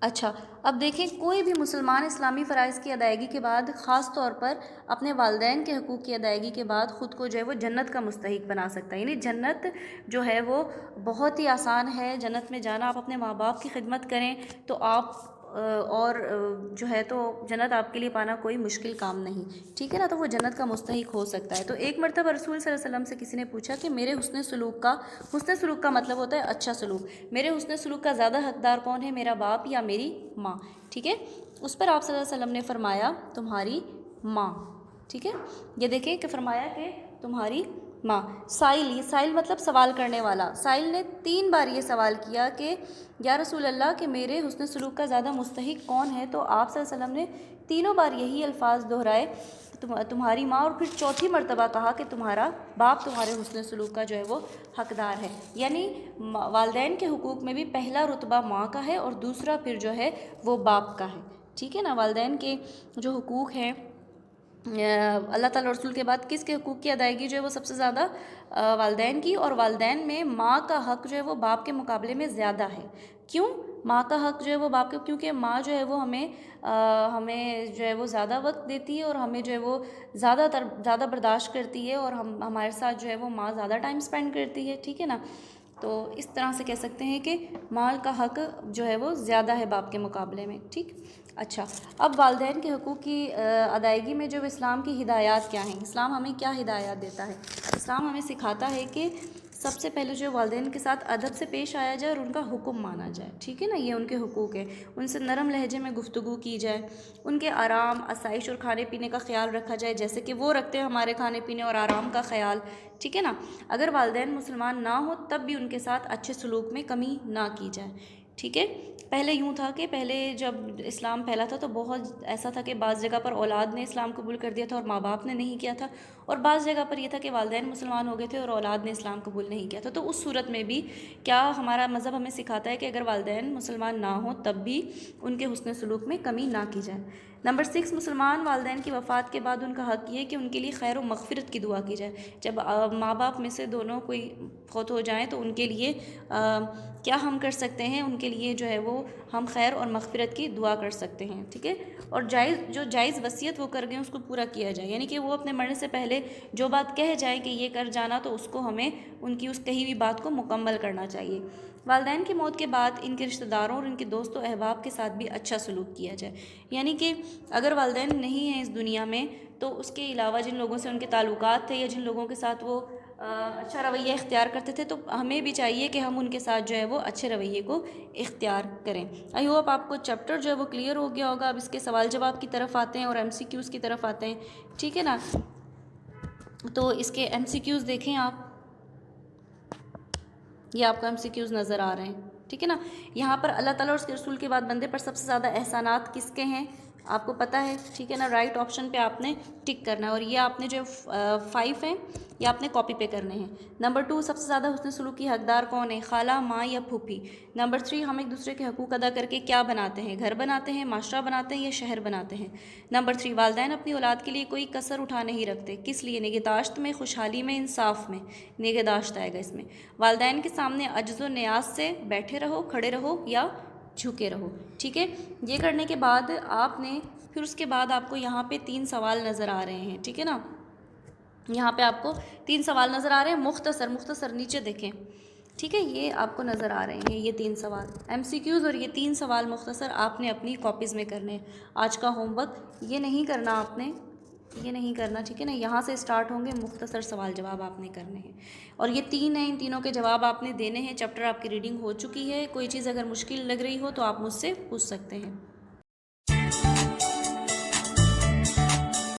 اچھا، اب دیکھیں کوئی بھی مسلمان اسلامی فرائض کی ادائیگی کے بعد خاص طور پر اپنے والدین کے حقوق کی ادائیگی کے بعد خود کو جو ہے وہ جنت کا مستحق بنا سکتا ہے. یعنی جنت جو ہے وہ بہت ہی آسان ہے. جنت میں جانا، آپ اپنے ماں باپ کی خدمت کریں تو آپ اور جو ہے تو جنت آپ کے لیے پانا کوئی مشکل کام نہیں. ٹھیک ہے نا، تو وہ جنت کا مستحق ہو سکتا ہے. تو ایک مرتبہ رسول صلی اللہ علیہ وسلم سے کسی نے پوچھا کہ میرے حسن سلوک کا مطلب ہوتا ہے اچھا سلوک. میرے حسن سلوک کا زیادہ حقدار کون ہے، میرا باپ یا میری ماں؟ ٹھیک ہے. اس پر آپ صلی اللہ علیہ وسلم نے فرمایا تمہاری ماں. ٹھیک ہے، یہ دیکھیں کہ فرمایا کہ تمہاری ماں. یہ سائل مطلب سوال کرنے والا. سائل نے 3 بار یہ سوال کیا کہ یا رسول اللہ کہ میرے حسن سلوک کا زیادہ مستحق کون ہے؟ تو آپ صلی اللہ علیہ وسلم نے تینوں بار یہی الفاظ دہرائے، تمہاری ماں، اور پھر چوتھی مرتبہ کہا کہ تمہارا باپ تمہارے حسن سلوک کا جو ہے وہ حقدار ہے. یعنی والدین کے حقوق میں بھی پہلا رتبہ ماں کا ہے اور دوسرا پھر جو ہے وہ باپ کا ہے. ٹھیک ہے نا. والدین کے جو حقوق ہیں، اللہ تعالیٰ رسول کے بعد کس کے حقوق کی ادائیگی جو ہے وہ سب سے زیادہ؟ والدین کی. اور والدین میں ماں کا حق جو ہے وہ باپ کے مقابلے میں زیادہ ہے. کیوں ماں کا حق جو ہے وہ باپ کے؟ کیونکہ ماں جو ہے وہ ہمیں جو ہے وہ زیادہ وقت دیتی ہے اور ہمیں جو ہے وہ زیادہ برداشت کرتی ہے، اور ہمارے ساتھ جو ہے وہ ماں زیادہ ٹائم سپینڈ کرتی ہے. ٹھیک ہے نا. تو اس طرح سے کہہ سکتے ہیں کہ مال کا حق جو ہے وہ زیادہ ہے باپ کے مقابلے میں. ٹھیک. اچھا، اب والدین کے حقوق کی ادائیگی میں جو اسلام کی ہدایات کیا ہیں؟ اسلام ہمیں کیا ہدایات دیتا ہے؟ اسلام ہمیں سکھاتا ہے کہ سب سے پہلے جو والدین کے ساتھ ادب سے پیش آیا جائے اور ان کا حکم مانا جائے. ٹھیک ہے نا. یہ ان کے حقوق ہے. ان سے نرم لہجے میں گفتگو کی جائے، ان کے آرام، آسائش اور کھانے پینے کا خیال رکھا جائے جیسے کہ وہ رکھتے ہیں ہمارے کھانے پینے اور آرام کا خیال. ٹھیک ہے نا. اگر والدین مسلمان نہ ہو تب بھی ان کے ساتھ اچھے سلوک میں کمی نہ کی جائے. ٹھیک ہے. پہلے یوں تھا کہ پہلے جب اسلام پھیلا تھا تو بہت ایسا تھا کہ بعض جگہ پر اولاد نے اسلام قبول کر دیا تھا اور ماں باپ نے نہیں کیا تھا، اور بعض جگہ پر یہ تھا کہ والدین مسلمان ہو گئے تھے اور اولاد نے اسلام قبول نہیں کیا تھا. تو اس صورت میں بھی کیا ہمارا مذہب ہمیں سکھاتا ہے کہ اگر والدین مسلمان نہ ہوں تب بھی ان کے حسن سلوک میں کمی نہ کی جائے. نمبر 6، مسلمان والدین کی وفات کے بعد ان کا حق یہ ہے کہ ان کے لیے خیر و مغفرت کی دعا کی جائے. جب ماں باپ میں سے دونوں کوئی فوت ہو جائیں تو ان کے لیے کیا ہم کر سکتے ہیں؟ ان کے لیے جو ہے وہ ہم خیر اور مغفرت کی دعا کر سکتے ہیں. ٹھیک ہے. اور جائز وصیت وہ کر گئے اس کو پورا کیا جائے. یعنی کہ وہ اپنے مرنے سے پہلے جو بات کہہ جائیں کہ یہ کر جانا تو اس کو ہمیں ان کی اس کہی ہوئی بات کو مکمل کرنا چاہیے. والدین کی موت کے بعد ان کے رشتہ داروں اور ان کے دوست و احباب کے ساتھ بھی اچھا سلوک کیا جائے. یعنی کہ اگر والدین نہیں ہیں اس دنیا میں تو اس کے علاوہ جن لوگوں سے ان کے تعلقات تھے یا جن لوگوں کے ساتھ وہ اچھا رویہ اختیار کرتے تھے تو ہمیں بھی چاہیے کہ ہم ان کے ساتھ جو ہے وہ اچھے رویے کو اختیار کریں. آئی ہوپ آپ کو چیپٹر جو ہے وہ کلیئر ہو گیا ہوگا. اب اس کے سوال جواب کی طرف آتے ہیں اور ایم سی کیوز کی طرف آتے ہیں. ٹھیک ہے نا. تو اس کے ایم سی کیوز دیکھیں آپ، یہ آپ کو ایم سی کیوز نظر آ رہے ہیں. ٹھیک ہے نا. یہاں پر اللہ تعالیٰ اور اس کے رسول کے بعد بندے پر سب سے زیادہ احسانات کس کے ہیں آپ کو پتہ ہے. ٹھیک ہے نا. رائٹ آپشن پہ آپ نے ٹک کرنا ہے اور یہ آپ نے جو 5 ہیں یہ آپ نے کاپی پہ کرنے ہیں. نمبر 2، سب سے زیادہ حسن سلوک کی حقدار کون ہے؟ خالہ، ماں یا پھوپھی. نمبر 3، ہم ایک دوسرے کے حقوق ادا کر کے کیا بناتے ہیں؟ گھر بناتے ہیں، معاشرہ بناتے ہیں یا شہر بناتے ہیں. نمبر 3، والدین اپنی اولاد کے لیے کوئی کسر اٹھا نہیں رکھتے. کس لیے؟ نگہداشت میں، خوشحالی میں، انصاف میں. نگہداشت آئے گا اس میں. والدین کے سامنے عجز و نیاز سے بیٹھے رہو، کھڑے رہو یا جھکے رہو. ٹھیک ہے. یہ کرنے کے بعد آپ نے پھر اس کے بعد آپ کو یہاں پہ 3 سوال نظر آ رہے ہیں. ٹھیک ہے نا. یہاں پہ آپ کو 3 سوال نظر آ رہے ہیں، مختصر نیچے دیکھیں. ٹھیک ہے. یہ آپ کو نظر آ رہے ہیں یہ 3 سوال ایم سی کیوز، اور یہ 3 سوال مختصر آپ نے اپنی کاپیز میں کرنے ہیں. آج کا ہوم ورک یہ نہیں کرنا آپ نے، یہ نہیں کرنا. ٹھیک ہے نا. یہاں سے اسٹارٹ ہوں گے، مختصر سوال جواب آپ نے کرنے ہیں اور یہ 3 ہیں، ان تینوں کے جواب آپ نے دینے ہیں. چیپٹر آپ کی ریڈنگ ہو چکی ہے. کوئی چیز اگر مشکل لگ رہی ہو تو آپ مجھ سے پوچھ سکتے ہیں.